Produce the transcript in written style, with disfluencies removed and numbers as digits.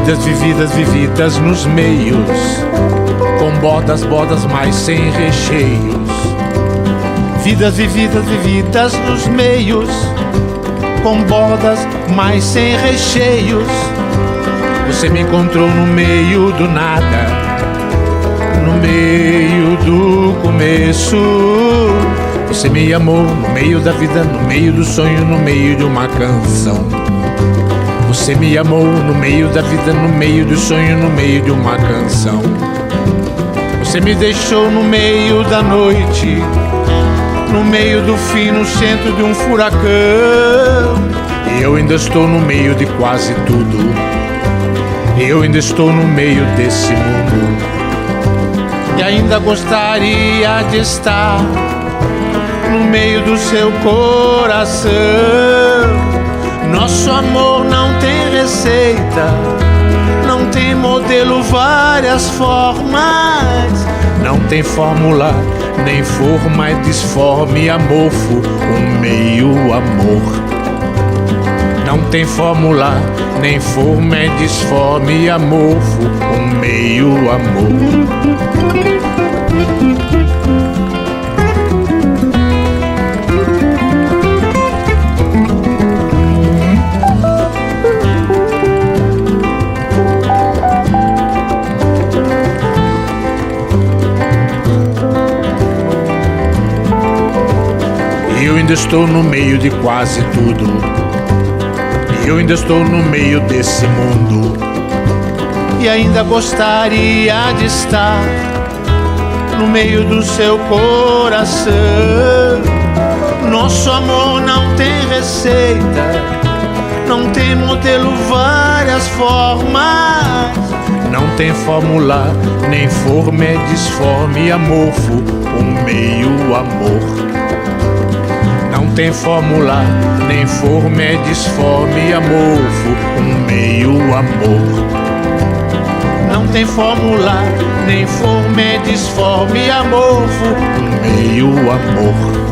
Vidas vividas, vividas nos meios, com bodas, bodas, mas sem recheios. Vidas vividas, vividas nos meios, com bodas, mas sem recheios. Você me encontrou no meio do nada, no meio do começo. Você me amou no meio da vida, no meio do sonho, no meio de uma canção. Você me amou no meio da vida, no meio do sonho, no meio de uma canção. Você me deixou no meio da noite, no meio do fim, no centro de um furacão. E eu ainda estou no meio de quase tudo. Eu ainda estou no meio desse mundo. E ainda gostaria de estar no meio do seu coração. Nosso amor não tem receita, não tem modelo, várias formas. Não tem fórmula, nem forma, é disforme, amorfo, um meio amor. Não tem fórmula, nem forma, é disforme, amorfo, um meio amor. Eu ainda estou no meio de quase tudo. Eu ainda estou no meio desse mundo. E ainda gostaria de estar no meio do seu coração. Nosso amor não tem receita, não tem modelo, várias formas. Não tem fórmula, nem forma, é disforme, amorfo, um meio amor. Não tem fórmula, nem forma, é disforme, amorfo, um meio amor. Não tem fórmula, nem forma, é disforme, amorfo, um meio amor.